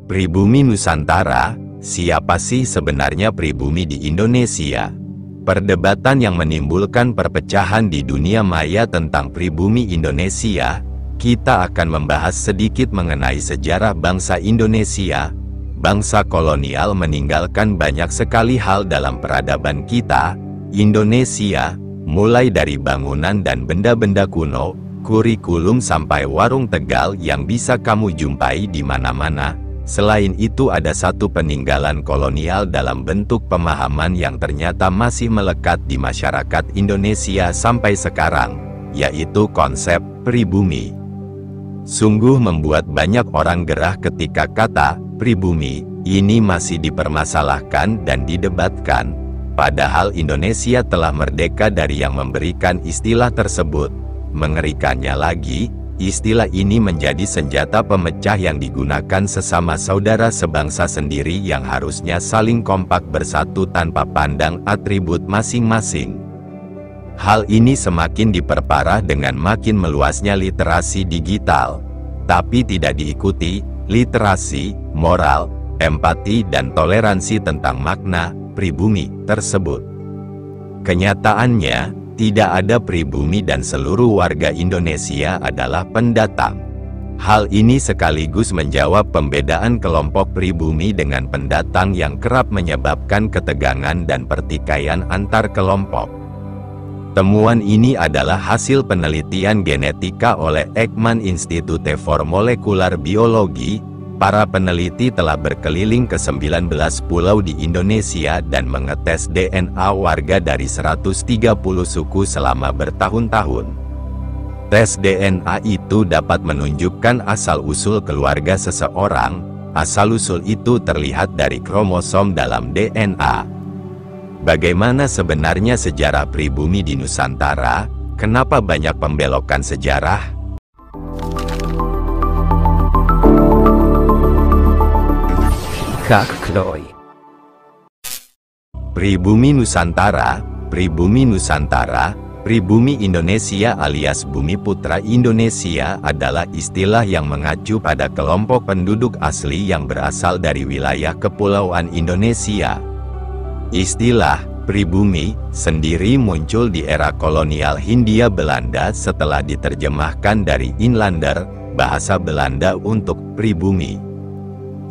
Pribumi Nusantara, siapa sih sebenarnya pribumi di Indonesia? Perdebatan yang menimbulkan perpecahan di dunia maya tentang pribumi Indonesia. Kita akan membahas sedikit mengenai sejarah bangsa Indonesia. Bangsa kolonial meninggalkan banyak sekali hal dalam peradaban kita, Indonesia, mulai dari bangunan dan benda-benda kuno, kurikulum sampai warung Tegal yang bisa kamu jumpai di mana-mana. Selain itu ada satu peninggalan kolonial dalam bentuk pemahaman yang ternyata masih melekat di masyarakat Indonesia sampai sekarang, yaitu konsep pribumi. Sungguh membuat banyak orang gerah ketika kata pribumi ini masih dipermasalahkan dan didebatkan, padahal Indonesia telah merdeka dari yang memberikan istilah tersebut. Mengerikannya lagi, istilah ini menjadi senjata pemecah yang digunakan sesama saudara sebangsa sendiri yang harusnya saling kompak bersatu tanpa pandang atribut masing-masing. Hal ini semakin diperparah dengan makin meluasnya literasi digital, tapi tidak diikuti literasi moral, empati dan toleransi tentang makna pribumi tersebut. Kenyataannya, tidak ada pribumi dan seluruh warga Indonesia adalah pendatang. Hal ini sekaligus menjawab pembedaan kelompok pribumi dengan pendatang yang kerap menyebabkan ketegangan dan pertikaian antar kelompok. Temuan ini adalah hasil penelitian genetika oleh Ekman Institute for Molecular Biology. Para peneliti telah berkeliling ke 19 pulau di Indonesia dan mengetes DNA warga dari 130 suku selama bertahun-tahun. Tes DNA itu dapat menunjukkan asal-usul keluarga seseorang. Asal-usul itu terlihat dari kromosom dalam DNA. Bagaimana sebenarnya sejarah pribumi di Nusantara? Kenapa banyak pembelokan sejarah? Pribumi Nusantara, pribumi Nusantara, pribumi Indonesia alias Bumi Putra Indonesia adalah istilah yang mengacu pada kelompok penduduk asli yang berasal dari wilayah kepulauan Indonesia. Istilah pribumi sendiri muncul di era kolonial Hindia Belanda setelah diterjemahkan dari Inlander, bahasa Belanda untuk pribumi.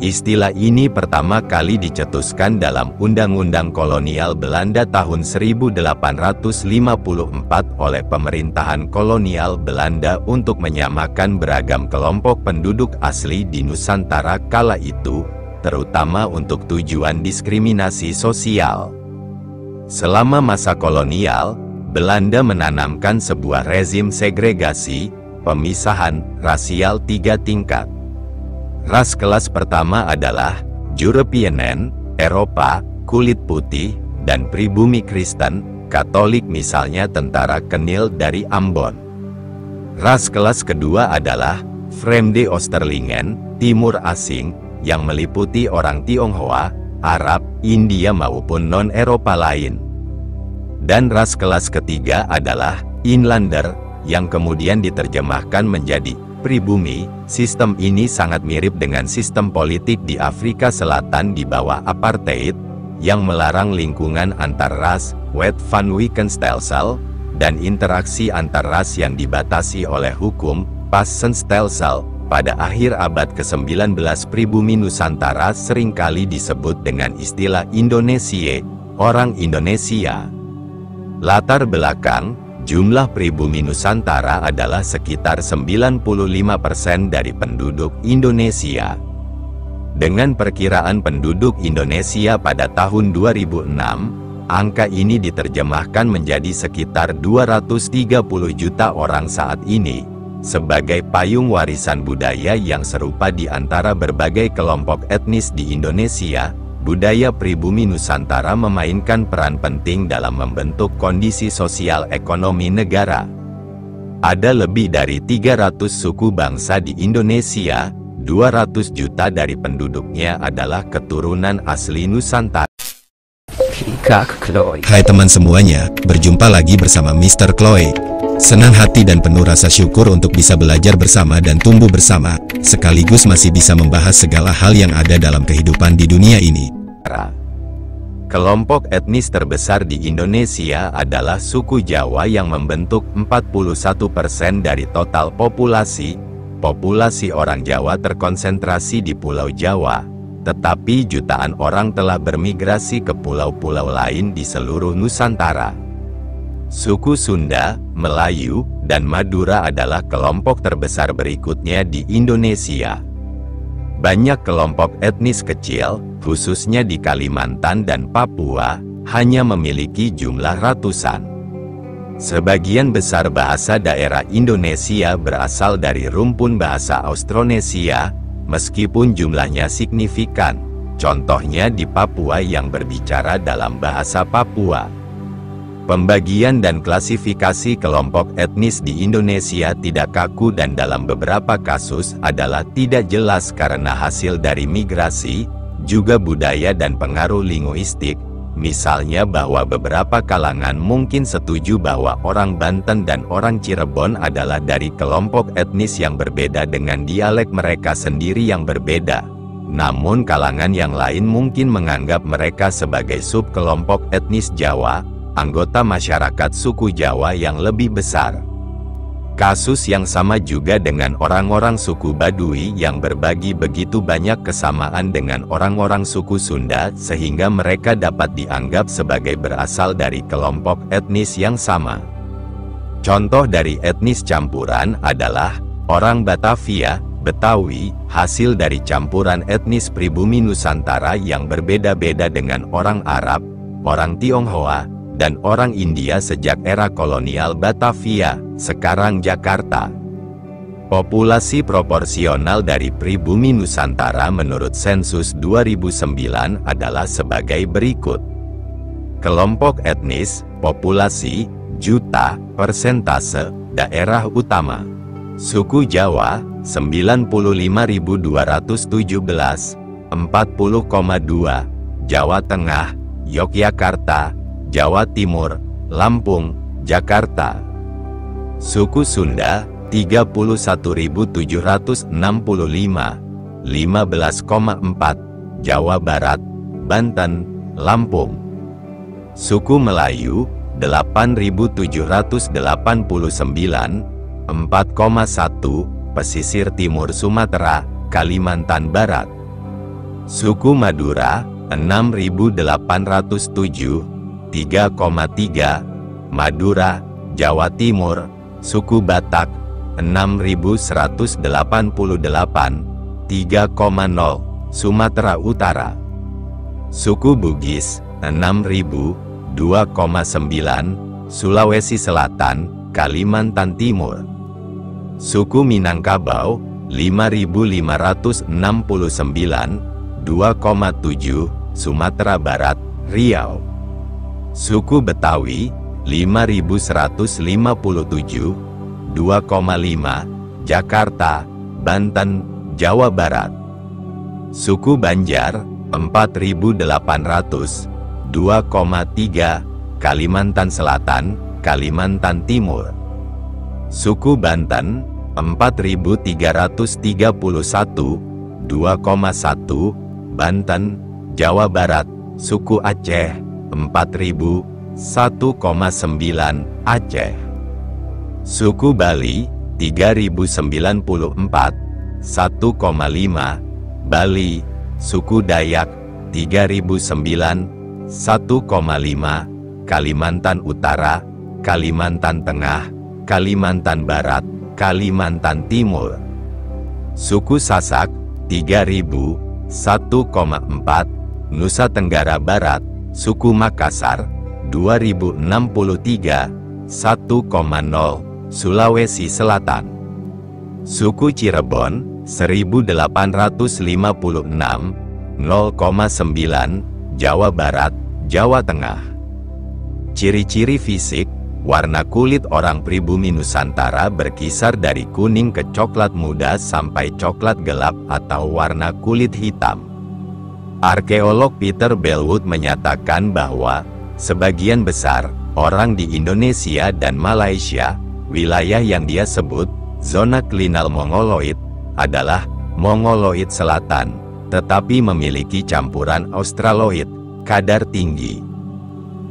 Istilah ini pertama kali dicetuskan dalam Undang-Undang Kolonial Belanda tahun 1854 oleh pemerintahan kolonial Belanda untuk menyamakan beragam kelompok penduduk asli di Nusantara kala itu, terutama untuk tujuan diskriminasi sosial. Selama masa kolonial, Belanda menanamkan sebuah rezim segregasi, pemisahan rasial 3 tingkat. Ras kelas pertama adalah European, Eropa, kulit putih, dan pribumi Kristen, Katolik misalnya tentara Kenil dari Ambon. Ras kelas kedua adalah Vreemde Oosterlingen, Timur Asing, yang meliputi orang Tionghoa, Arab, India maupun non-Eropa lain. Dan ras kelas ketiga adalah Inlander, yang kemudian diterjemahkan menjadi pribumi. Sistem ini sangat mirip dengan sistem politik di Afrika Selatan di bawah apartheid, yang melarang lingkungan antar ras, wet van Wijkenstelsel, dan interaksi antar ras yang dibatasi oleh hukum, Passenstelsel. Pada akhir abad ke-19 pribumi Nusantara seringkali disebut dengan istilah Indonesia, orang Indonesia. Latar belakang, jumlah pribumi Nusantara adalah sekitar 95% dari penduduk Indonesia. Dengan perkiraan penduduk Indonesia pada tahun 2006, angka ini diterjemahkan menjadi sekitar 230 juta orang saat ini, sebagai payung warisan budaya yang serupa di antara berbagai kelompok etnis di Indonesia. Budaya pribumi Nusantara memainkan peran penting dalam membentuk kondisi sosial ekonomi negara. Ada lebih dari 300 suku bangsa di Indonesia, 200 juta dari penduduknya adalah keturunan asli Nusantara. Kak Chloe. Hai teman semuanya, berjumpa lagi bersama Mr. Chloe. Senang hati dan penuh rasa syukur untuk bisa belajar bersama dan tumbuh bersama, sekaligus masih bisa membahas segala hal yang ada dalam kehidupan di dunia ini. Kelompok etnis terbesar di Indonesia adalah suku Jawa yang membentuk 41% dari total populasi. Populasi orang Jawa terkonsentrasi di Pulau Jawa, tetapi jutaan orang telah bermigrasi ke pulau-pulau lain di seluruh Nusantara. Suku Sunda, Melayu, dan Madura adalah kelompok terbesar berikutnya di Indonesia. Banyak kelompok etnis kecil, khususnya di Kalimantan dan Papua, hanya memiliki jumlah ratusan. Sebagian besar bahasa daerah Indonesia berasal dari rumpun bahasa Austronesia, meskipun jumlahnya signifikan. Contohnya di Papua yang berbicara dalam bahasa Papua. Pembagian dan klasifikasi kelompok etnis di Indonesia tidak kaku dan dalam beberapa kasus adalah tidak jelas karena hasil dari migrasi, juga budaya dan pengaruh linguistik. Misalnya bahwa beberapa kalangan mungkin setuju bahwa orang Banten dan orang Cirebon adalah dari kelompok etnis yang berbeda dengan dialek mereka sendiri yang berbeda. Namun kalangan yang lain mungkin menganggap mereka sebagai subkelompok etnis Jawa, anggota masyarakat suku Jawa yang lebih besar. Kasus yang sama juga dengan orang-orang suku Baduy yang berbagi begitu banyak kesamaan dengan orang-orang suku Sunda sehingga mereka dapat dianggap sebagai berasal dari kelompok etnis yang sama. Contoh dari etnis campuran adalah orang Batavia, Betawi, hasil dari campuran etnis pribumi Nusantara yang berbeda-beda dengan orang Arab, orang Tionghoa, dan orang India sejak era kolonial Batavia, sekarang Jakarta. Populasi proporsional dari pribumi Nusantara menurut sensus 2009 adalah sebagai berikut. Kelompok etnis, populasi, juta, persentase, daerah utama. Suku Jawa, 95.217, 40,2, Jawa Tengah, Yogyakarta, Jawa Timur, Lampung, Jakarta. Suku Sunda, 31.765, 15,4, Jawa Barat, Banten, Lampung. Suku Melayu, 8.789, 4,1, pesisir timur Sumatera, Kalimantan Barat. Suku Madura, 6.807, 3,3, Madura, Jawa Timur. Suku Batak, 6.188, 3,0, Sumatera Utara. Suku Bugis, 6.000, 2,9, Sulawesi Selatan, Kalimantan Timur. Suku Minangkabau, 5.569, 2,7, Sumatera Barat, Riau. Suku Betawi, 5.157, 2,5, Jakarta, Banten, Jawa Barat. Suku Banjar, 4.800, 2,3, Kalimantan Selatan, Kalimantan Timur. Suku Banten, 4.331, 2,1, Banten, Jawa Barat. Suku Aceh, 4.000, 1,9, Aceh. Suku Bali, 3.094, 1,5, Bali. Suku Dayak, 3.009, 1,5, Kalimantan Utara, Kalimantan Tengah, Kalimantan Barat, Kalimantan Timur. Suku Sasak, 3.000, 1,4, Nusa Tenggara Barat. Suku Makassar, 2.063, 1,0, Sulawesi Selatan. Suku Cirebon, 1.856, 0,9, Jawa Barat, Jawa Tengah. Ciri-ciri fisik, warna kulit orang pribumi Nusantara berkisar dari kuning ke coklat muda sampai coklat gelap atau warna kulit hitam. Arkeolog Peter Bellwood menyatakan bahwa Sebagian besar orang di Indonesia dan Malaysia, wilayah yang dia sebut zona klinal Mongoloid, adalah Mongoloid Selatan, tetapi memiliki campuran Australoid, kadar tinggi.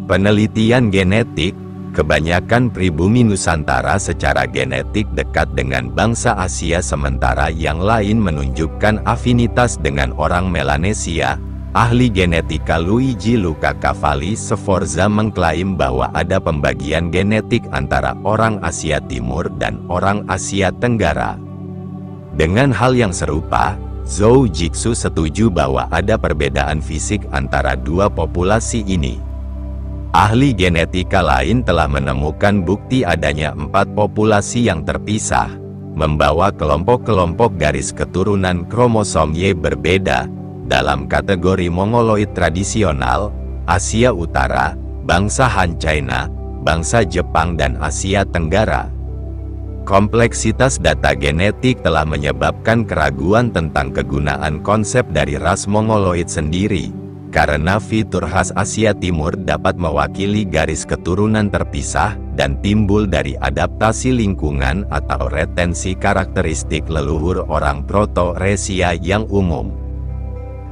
Penelitian genetik, kebanyakan pribumi Nusantara secara genetik dekat dengan bangsa Asia sementara yang lain menunjukkan afinitas dengan orang Melanesia. Ahli genetika Luigi Luca Cavalli Sforza mengklaim bahwa ada pembagian genetik antara orang Asia Timur dan orang Asia Tenggara. Dengan hal yang serupa, Zhou Jixu setuju bahwa ada perbedaan fisik antara dua populasi ini. Ahli genetika lain telah menemukan bukti adanya 4 populasi yang terpisah, membawa kelompok-kelompok garis keturunan kromosom Y berbeda, dalam kategori Mongoloid tradisional, Asia Utara, bangsa Han China, bangsa Jepang dan Asia Tenggara. Kompleksitas data genetik telah menyebabkan keraguan tentang kegunaan konsep dari ras Mongoloid sendiri, karena fitur khas Asia Timur dapat mewakili garis keturunan terpisah dan timbul dari adaptasi lingkungan atau retensi karakteristik leluhur orang Proto-Resia yang umum.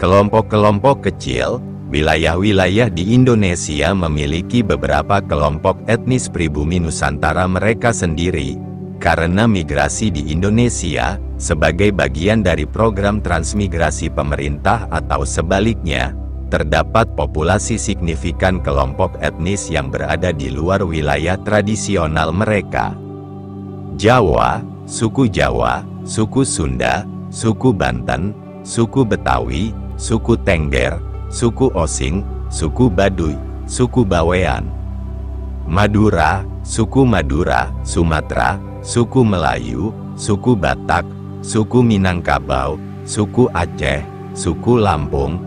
Kelompok-kelompok kecil, wilayah-wilayah di Indonesia memiliki beberapa kelompok etnis pribumi Nusantara mereka sendiri, karena migrasi di Indonesia, sebagai bagian dari program transmigrasi pemerintah atau sebaliknya, terdapat populasi signifikan kelompok etnis yang berada di luar wilayah tradisional mereka. Jawa, suku Jawa, suku Sunda, suku Banten, suku Betawi, suku Tengger, suku Osing, suku Baduy, suku Bawean. Madura, suku Madura, Sumatera, suku Melayu, suku Batak, suku Minangkabau, suku Aceh, suku Lampung.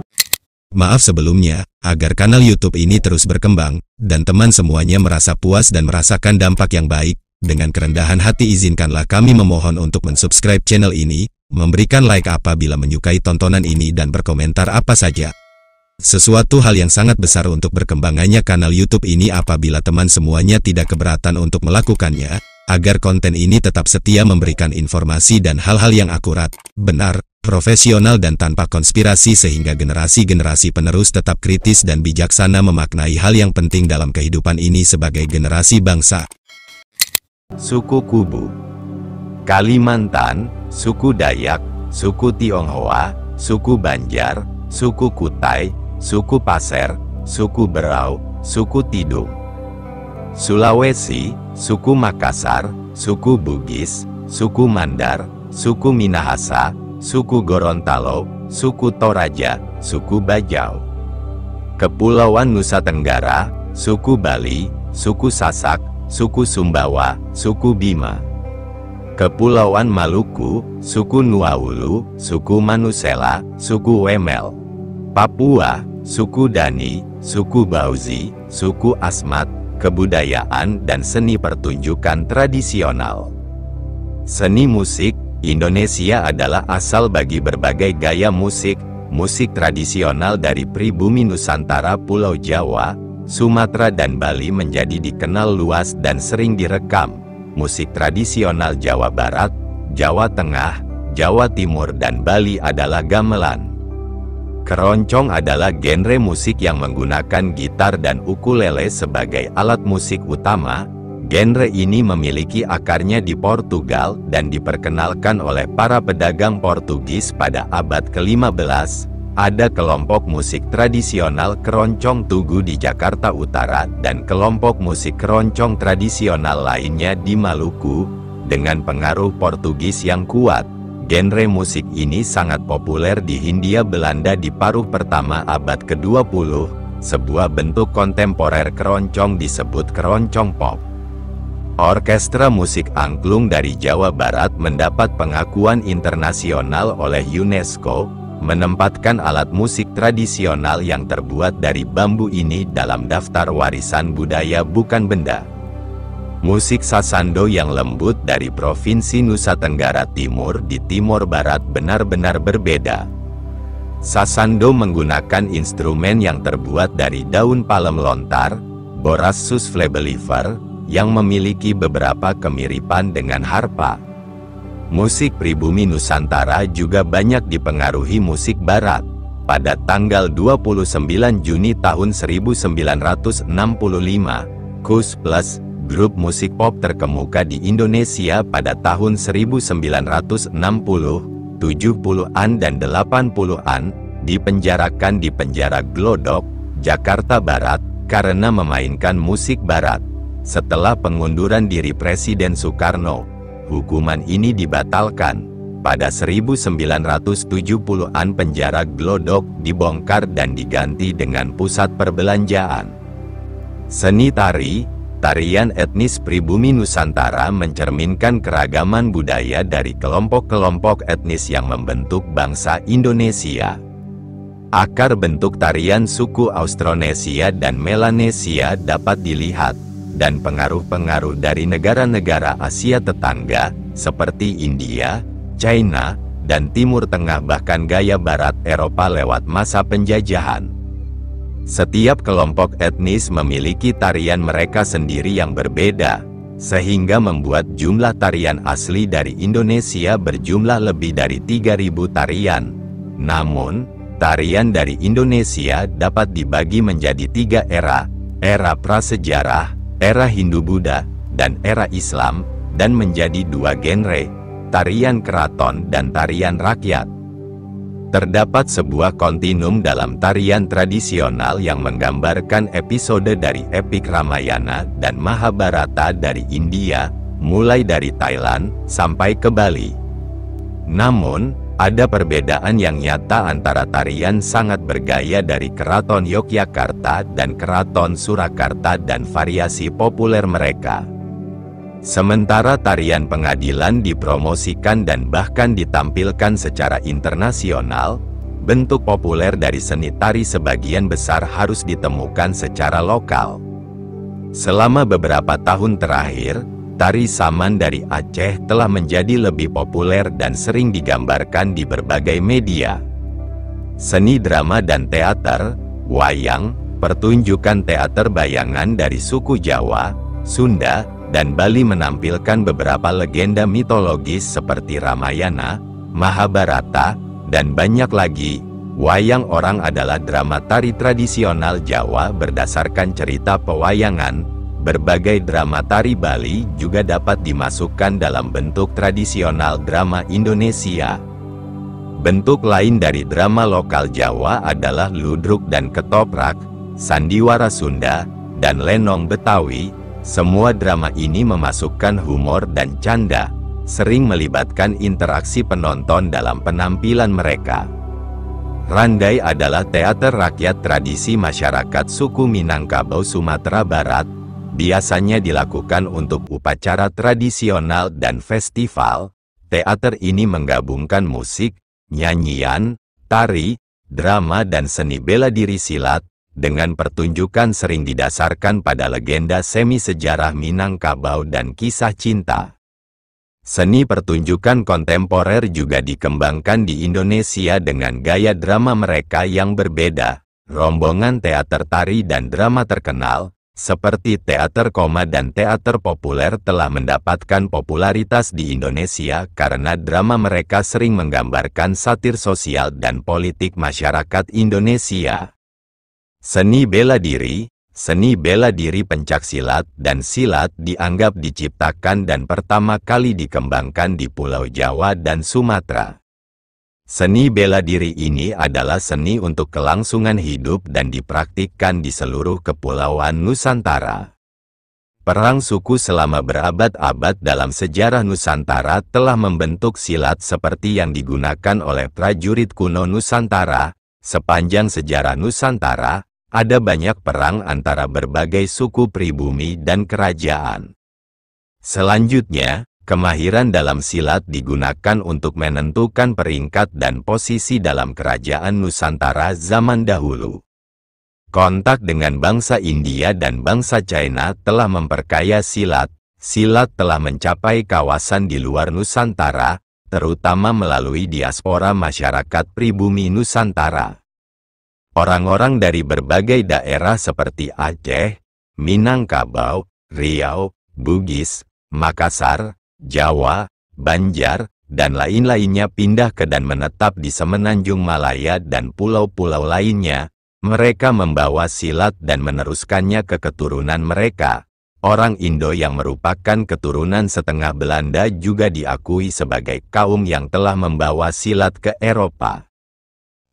Maaf sebelumnya, agar kanal YouTube ini terus berkembang, dan teman semuanya merasa puas dan merasakan dampak yang baik, dengan kerendahan hati izinkanlah kami memohon untuk mensubscribe channel ini, memberikan like apabila menyukai tontonan ini dan berkomentar apa saja. Sesuatu hal yang sangat besar untuk berkembangannya kanal YouTube ini apabila teman semuanya tidak keberatan untuk melakukannya, agar konten ini tetap setia memberikan informasi dan hal-hal yang akurat, benar, profesional dan tanpa konspirasi sehingga generasi-generasi penerus tetap kritis dan bijaksana memaknai hal yang penting dalam kehidupan ini sebagai generasi bangsa. Suku Kubu, Kalimantan, suku Dayak, suku Tionghoa, suku Banjar, suku Kutai, suku Pasir, suku Berau, suku Tidung. Sulawesi, suku Makassar, suku Bugis, suku Mandar, suku Minahasa, suku Gorontalo, suku Toraja, suku Bajau. Kepulauan Nusa Tenggara, suku Bali, suku Sasak, suku Sumbawa, suku Bima. Kepulauan Maluku, suku Nuaulu, suku Manusela, suku Wemel. Papua, suku Dani, suku Bauzi, suku Asmat, kebudayaan dan seni pertunjukan tradisional. Seni musik, Indonesia adalah asal bagi berbagai gaya musik, musik tradisional dari pribumi Nusantara Pulau Jawa, Sumatera dan Bali menjadi dikenal luas dan sering direkam. Musik tradisional Jawa Barat, Jawa Tengah, Jawa Timur dan Bali adalah gamelan. Keroncong adalah genre musik yang menggunakan gitar dan ukulele sebagai alat musik utama. Genre ini memiliki akarnya di Portugal dan diperkenalkan oleh para pedagang Portugis pada abad ke-15. Ada kelompok musik tradisional keroncong Tugu di Jakarta Utara dan kelompok musik keroncong tradisional lainnya di Maluku. Dengan pengaruh Portugis yang kuat, genre musik ini sangat populer di Hindia Belanda di paruh pertama abad ke-20. Sebuah bentuk kontemporer keroncong disebut keroncong pop. Orkestra musik angklung dari Jawa Barat mendapat pengakuan internasional oleh UNESCO, menempatkan alat musik tradisional yang terbuat dari bambu ini dalam daftar warisan budaya bukan benda. Musik sasando yang lembut dari Provinsi Nusa Tenggara Timur di Timor Barat benar-benar berbeda. Sasando menggunakan instrumen yang terbuat dari daun palem lontar, Borassus flebelifer, yang memiliki beberapa kemiripan dengan harpa. Musik pribumi Nusantara juga banyak dipengaruhi musik barat. Pada tanggal 29 Juni tahun 1965, Koes Plus, grup musik pop terkemuka di Indonesia pada tahun 1960, 70-an dan 80-an, dipenjarakan di penjara Glodok, Jakarta Barat, karena memainkan musik barat. Setelah pengunduran diri Presiden Soekarno, hukuman ini dibatalkan. Pada 1970-an penjara Glodok dibongkar dan diganti dengan pusat perbelanjaan. Seni tari, tarian etnis pribumi Nusantara mencerminkan keragaman budaya dari kelompok-kelompok etnis yang membentuk bangsa Indonesia. Akar bentuk tarian suku Austronesia dan Melanesia dapat dilihat, dan pengaruh-pengaruh dari negara-negara Asia tetangga, seperti India, China, dan Timur Tengah bahkan gaya Barat Eropa lewat masa penjajahan. Setiap kelompok etnis memiliki tarian mereka sendiri yang berbeda, sehingga membuat jumlah tarian asli dari Indonesia berjumlah lebih dari 3.000 tarian. Namun, tarian dari Indonesia dapat dibagi menjadi 3 era prasejarah, era Hindu-Buddha, dan era Islam, dan menjadi 2 genre, tarian keraton dan tarian rakyat. Terdapat sebuah kontinum dalam tarian tradisional yang menggambarkan episode dari epik Ramayana dan Mahabharata dari India, mulai dari Thailand sampai ke Bali. Namun, ada perbedaan yang nyata antara tarian sangat bergaya dari Keraton Yogyakarta dan Keraton Surakarta dan variasi populer mereka. Sementara tarian pengadilan dipromosikan dan bahkan ditampilkan secara internasional, bentuk populer dari seni tari sebagian besar harus ditemukan secara lokal. Selama beberapa tahun terakhir, tari Saman dari Aceh telah menjadi lebih populer dan sering digambarkan di berbagai media. Seni drama dan teater, wayang, pertunjukan teater bayangan dari suku Jawa, Sunda, dan Bali menampilkan beberapa legenda mitologis seperti Ramayana, Mahabharata, dan banyak lagi. Wayang orang adalah drama tari tradisional Jawa berdasarkan cerita pewayangan. Berbagai drama tari Bali juga dapat dimasukkan dalam bentuk tradisional drama Indonesia. Bentuk lain dari drama lokal Jawa adalah ludruk dan ketoprak, sandiwara Sunda, dan lenong Betawi. Semua drama ini memasukkan humor dan canda, sering melibatkan interaksi penonton dalam penampilan mereka. Randai adalah teater rakyat tradisi masyarakat suku Minangkabau Sumatera Barat, biasanya dilakukan untuk upacara tradisional dan festival. Teater ini menggabungkan musik, nyanyian, tari, drama dan seni bela diri silat, dengan pertunjukan sering didasarkan pada legenda semi-sejarah Minangkabau dan kisah cinta. Seni pertunjukan kontemporer juga dikembangkan di Indonesia dengan gaya drama mereka yang berbeda. Rombongan teater tari dan drama terkenal, seperti teater koma dan teater populer telah mendapatkan popularitas di Indonesia karena drama mereka sering menggambarkan satir sosial dan politik masyarakat Indonesia. Seni bela diri pencaksilat dan silat dianggap diciptakan dan pertama kali dikembangkan di Pulau Jawa dan Sumatera. Seni bela diri ini adalah seni untuk kelangsungan hidup dan dipraktikkan di seluruh kepulauan Nusantara. Perang suku selama berabad-abad dalam sejarah Nusantara telah membentuk silat seperti yang digunakan oleh prajurit kuno Nusantara. Sepanjang sejarah Nusantara, ada banyak perang antara berbagai suku pribumi dan kerajaan. Selanjutnya, kemahiran dalam silat digunakan untuk menentukan peringkat dan posisi dalam kerajaan Nusantara zaman dahulu. Kontak dengan bangsa India dan bangsa China telah memperkaya silat. Silat telah mencapai kawasan di luar Nusantara, terutama melalui diaspora masyarakat pribumi Nusantara. Orang-orang dari berbagai daerah seperti Aceh, Minangkabau, Riau, Bugis, Makassar, Jawa, Banjar, dan lain-lainnya pindah ke dan menetap di Semenanjung Malaya dan pulau-pulau lainnya. Mereka membawa silat dan meneruskannya ke keturunan mereka. Orang Indo yang merupakan keturunan setengah Belanda juga diakui sebagai kaum yang telah membawa silat ke Eropa.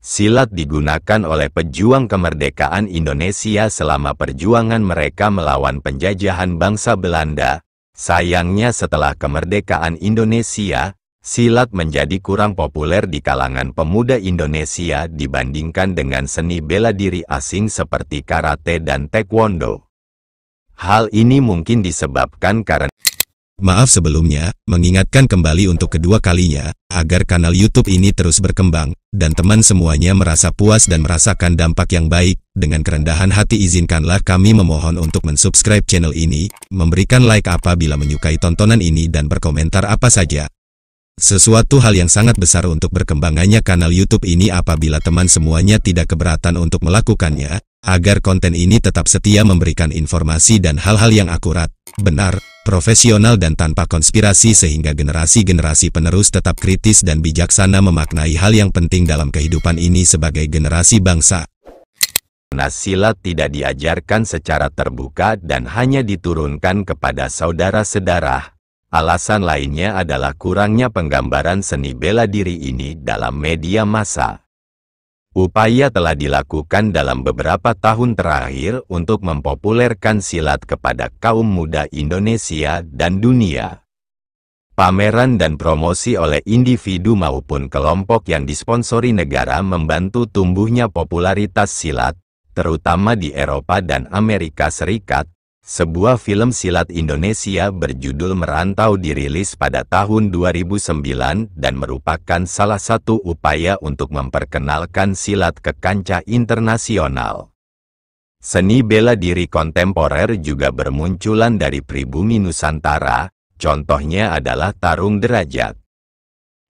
Silat digunakan oleh pejuang kemerdekaan Indonesia selama perjuangan mereka melawan penjajahan bangsa Belanda. Sayangnya setelah kemerdekaan Indonesia, silat menjadi kurang populer di kalangan pemuda Indonesia dibandingkan dengan seni bela diri asing seperti karate dan taekwondo. Hal ini mungkin disebabkan karena Maaf sebelumnya, mengingatkan kembali untuk kedua kalinya, agar kanal YouTube ini terus berkembang, dan teman semuanya merasa puas dan merasakan dampak yang baik. Dengan kerendahan hati izinkanlah kami memohon untuk mensubscribe channel ini, memberikan like apabila menyukai tontonan ini dan berkomentar apa saja. Sesuatu hal yang sangat besar untuk berkembangannya kanal YouTube ini apabila teman semuanya tidak keberatan untuk melakukannya, agar konten ini tetap setia memberikan informasi dan hal-hal yang akurat, benar, profesional dan tanpa konspirasi sehingga generasi-generasi penerus tetap kritis dan bijaksana memaknai hal yang penting dalam kehidupan ini sebagai generasi bangsa. silat tidak diajarkan secara terbuka dan hanya diturunkan kepada saudara-saudara. Alasan lainnya adalah kurangnya penggambaran seni bela diri ini dalam media massa. Upaya telah dilakukan dalam beberapa tahun terakhir untuk mempopulerkan silat kepada kaum muda Indonesia dan dunia. Pameran dan promosi oleh individu maupun kelompok yang disponsori negara membantu tumbuhnya popularitas silat, terutama di Eropa dan Amerika Serikat. Sebuah film silat Indonesia berjudul Merantau dirilis pada tahun 2009 dan merupakan salah satu upaya untuk memperkenalkan silat ke kancah internasional. Seni bela diri kontemporer juga bermunculan dari pribumi Nusantara, contohnya adalah tarung derajat.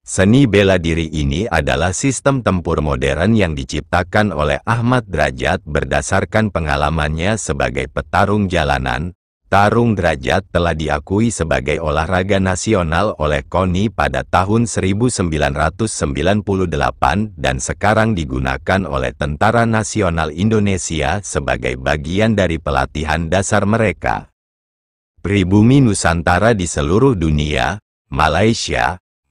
Seni bela diri ini adalah sistem tempur modern yang diciptakan oleh Ahmad Derajat berdasarkan pengalamannya sebagai petarung jalanan. Tarung derajat telah diakui sebagai olahraga nasional oleh KONI pada tahun 1998 dan sekarang digunakan oleh Tentara Nasional Indonesia sebagai bagian dari pelatihan dasar mereka. Pribumi Nusantara di seluruh dunia,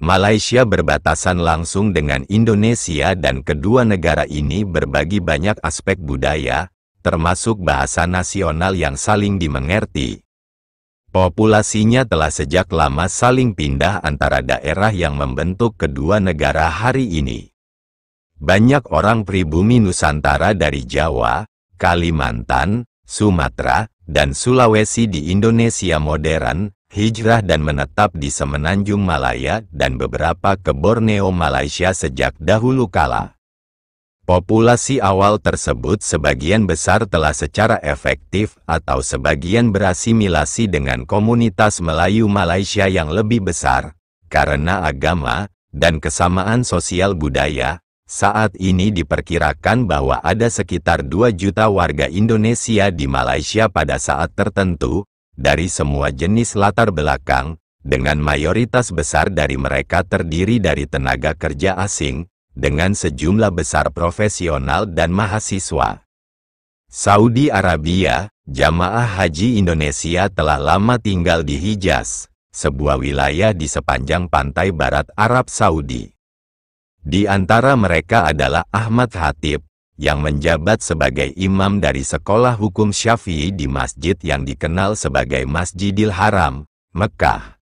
Malaysia berbatasan langsung dengan Indonesia dan kedua negara ini berbagi banyak aspek budaya, termasuk bahasa nasional yang saling dimengerti. Populasinya telah sejak lama saling pindah antara daerah yang membentuk kedua negara hari ini. Banyak orang pribumi Nusantara dari Jawa, Kalimantan, Sumatera, dan Sulawesi di Indonesia modern, hijrah dan menetap di Semenanjung Malaya dan beberapa ke Borneo Malaysia sejak dahulu kala. Populasi awal tersebut sebagian besar telah secara efektif atau sebagian berasimilasi dengan komunitas Melayu Malaysia yang lebih besar, karena agama dan kesamaan sosial budaya. Saat ini diperkirakan bahwa ada sekitar 2 juta warga Indonesia di Malaysia pada saat tertentu, dari semua jenis latar belakang, dengan mayoritas besar dari mereka terdiri dari tenaga kerja asing, dengan sejumlah besar profesional dan mahasiswa. Saudi Arabia, jamaah haji Indonesia telah lama tinggal di Hijaz, sebuah wilayah di sepanjang pantai barat Arab Saudi. Di antara mereka adalah Ahmad Khatib, yang menjabat sebagai imam dari sekolah hukum Syafi'i di masjid yang dikenal sebagai Masjidil Haram, Mekah.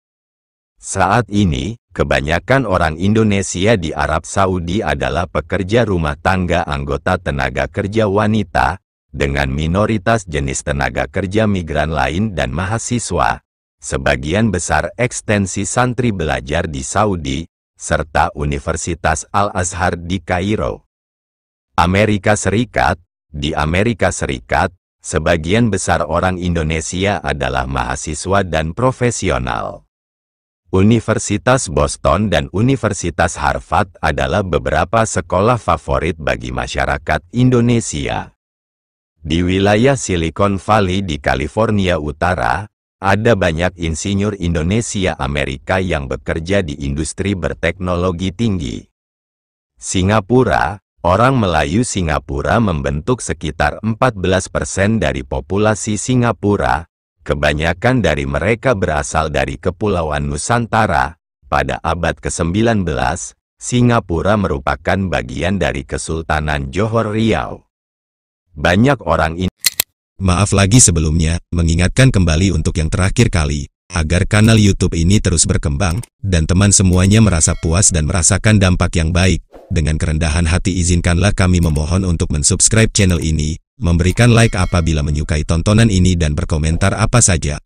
Saat ini, kebanyakan orang Indonesia di Arab Saudi adalah pekerja rumah tangga anggota tenaga kerja wanita, dengan minoritas jenis tenaga kerja migran lain dan mahasiswa. Sebagian besar ekstensi santri belajar di Saudi, serta Universitas Al-Azhar di Kairo. Di Amerika Serikat, sebagian besar orang Indonesia adalah mahasiswa dan profesional. Universitas Boston dan Universitas Harvard adalah beberapa sekolah favorit bagi masyarakat Indonesia. Di wilayah Silicon Valley di California Utara, ada banyak insinyur Indonesia Amerika yang bekerja di industri berteknologi tinggi. Singapura, orang Melayu Singapura membentuk sekitar 14% dari populasi Singapura. Kebanyakan dari mereka berasal dari Kepulauan Nusantara. Pada abad ke-19, Singapura merupakan bagian dari Kesultanan Johor Riau. Banyak orang ini. Maaf lagi sebelumnya, mengingatkan kembali untuk yang terakhir kali, agar kanal YouTube ini terus berkembang, dan teman semuanya merasa puas dan merasakan dampak yang baik. Dengan kerendahan hati izinkanlah kami memohon untuk mensubscribe channel ini, memberikan like apabila menyukai tontonan ini dan berkomentar apa saja.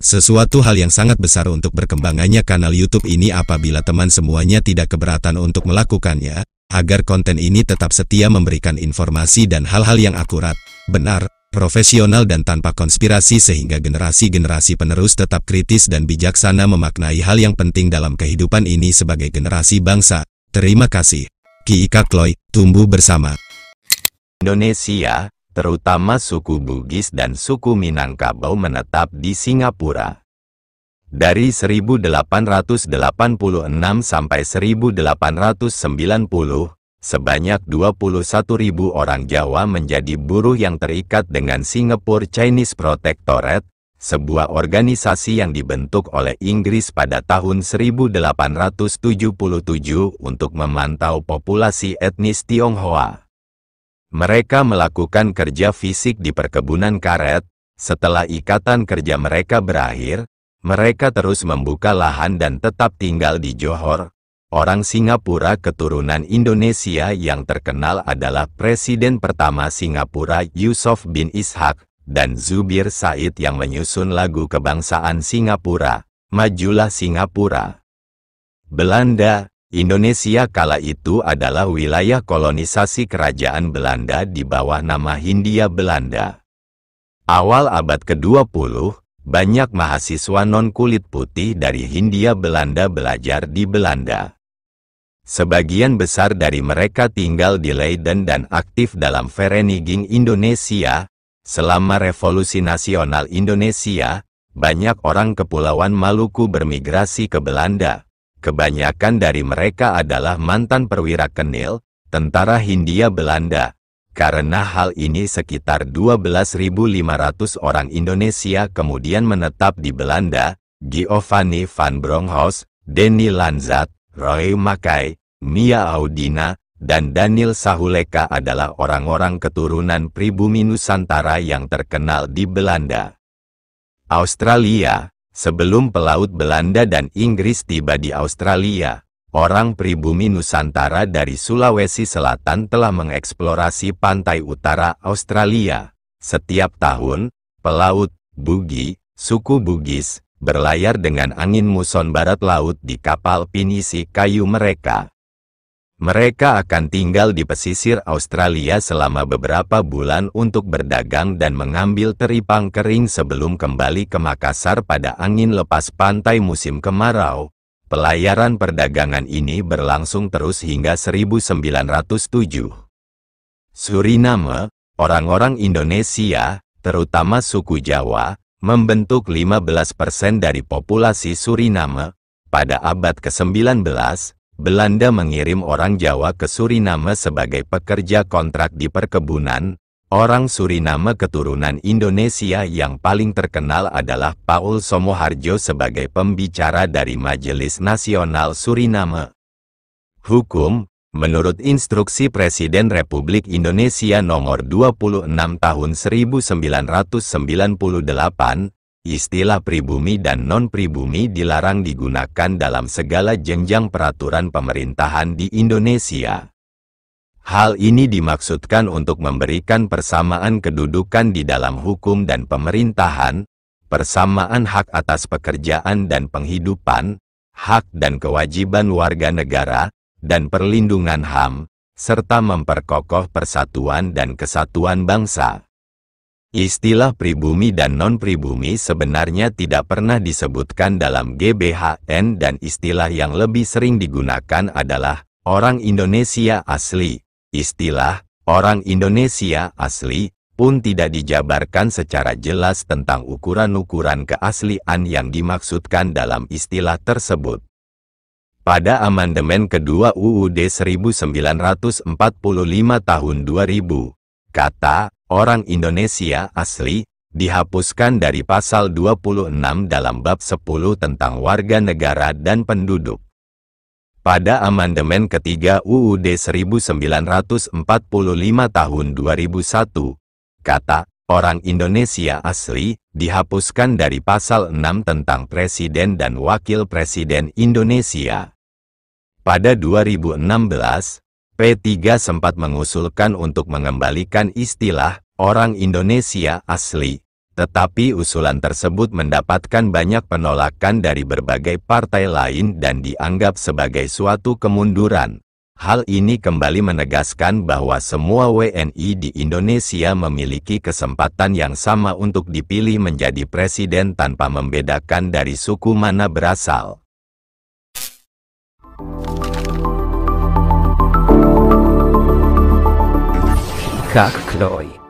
Sesuatu hal yang sangat besar untuk berkembangannya kanal YouTube ini apabila teman semuanya tidak keberatan untuk melakukannya, agar konten ini tetap setia memberikan informasi dan hal-hal yang akurat, benar, profesional dan tanpa konspirasi sehingga generasi-generasi penerus tetap kritis dan bijaksana memaknai hal yang penting dalam kehidupan ini sebagai generasi bangsa. Terima kasih. Ki Ika Kloy, tumbuh bersama. Indonesia, terutama suku Bugis dan suku Minangkabau menetap di Singapura. Dari 1886 sampai 1890, sebanyak 21.000 orang Jawa menjadi buruh yang terikat dengan Singapore Chinese Protectorate, sebuah organisasi yang dibentuk oleh Inggris pada tahun 1877 untuk memantau populasi etnis Tionghoa. Mereka melakukan kerja fisik di perkebunan karet. Setelah ikatan kerja mereka berakhir, mereka terus membuka lahan dan tetap tinggal di Johor. Orang Singapura keturunan Indonesia yang terkenal adalah Presiden pertama Singapura Yusof bin Ishak dan Zubir Said yang menyusun lagu kebangsaan Singapura, Majulah Singapura. Belanda, Indonesia kala itu adalah wilayah kolonisasi kerajaan Belanda di bawah nama Hindia Belanda. Awal abad ke-20, banyak mahasiswa non-kulit putih dari Hindia Belanda belajar di Belanda. Sebagian besar dari mereka tinggal di Leiden dan aktif dalam Vereniging Indonesia. Selama Revolusi Nasional Indonesia, banyak orang Kepulauan Maluku bermigrasi ke Belanda. Kebanyakan dari mereka adalah mantan perwira Kenil, tentara Hindia Belanda. Karena hal ini sekitar 12.500 orang Indonesia kemudian menetap di Belanda. Giovanni van Bronckhorst, Denny Lanzat, Roy Mackay, Mia Audina, dan Daniel Sahuleka adalah orang-orang keturunan pribumi Nusantara yang terkenal di Belanda. Australia, sebelum pelaut Belanda dan Inggris tiba di Australia, orang pribumi Nusantara dari Sulawesi Selatan telah mengeksplorasi pantai utara Australia. Setiap tahun, pelaut, Bugi, suku Bugis, berlayar dengan angin muson barat laut di kapal pinisi kayu mereka. Mereka akan tinggal di pesisir Australia selama beberapa bulan untuk berdagang dan mengambil teripang kering sebelum kembali ke Makassar pada angin lepas pantai musim kemarau. Pelayaran perdagangan ini berlangsung terus hingga 1907. Suriname, orang-orang Indonesia, terutama suku Jawa, membentuk 15% dari populasi Suriname. Pada abad ke-19, Belanda mengirim orang Jawa ke Suriname sebagai pekerja kontrak di perkebunan. Orang Suriname keturunan Indonesia yang paling terkenal adalah Paul Somoharjo sebagai pembicara dari Majelis Nasional Suriname. Hukum, menurut instruksi Presiden Republik Indonesia nomor 26 tahun 1998, istilah pribumi dan non-pribumi dilarang digunakan dalam segala jenjang peraturan pemerintahan di Indonesia. Hal ini dimaksudkan untuk memberikan persamaan kedudukan di dalam hukum dan pemerintahan, persamaan hak atas pekerjaan dan penghidupan, hak dan kewajiban warga negara, dan perlindungan HAM, serta memperkokoh persatuan dan kesatuan bangsa. Istilah pribumi dan non-pribumi sebenarnya tidak pernah disebutkan dalam GBHN dan istilah yang lebih sering digunakan adalah orang Indonesia asli. Istilah orang Indonesia asli pun tidak dijabarkan secara jelas tentang ukuran-ukuran keaslian yang dimaksudkan dalam istilah tersebut. Pada amandemen kedua UUD 1945 tahun 2000, kata orang Indonesia asli dihapuskan dari pasal 26 dalam bab 10 tentang warga negara dan penduduk. Pada amandemen ketiga UUD 1945 tahun 2001, kata orang Indonesia asli dihapuskan dari pasal 6 tentang Presiden dan Wakil Presiden Indonesia. Pada 2016, P3 sempat mengusulkan untuk mengembalikan istilah orang Indonesia asli, tetapi usulan tersebut mendapatkan banyak penolakan dari berbagai partai lain dan dianggap sebagai suatu kemunduran. Hal ini kembali menegaskan bahwa semua WNI di Indonesia memiliki kesempatan yang sama untuk dipilih menjadi presiden tanpa membedakan dari suku mana berasal. Kak Chloe.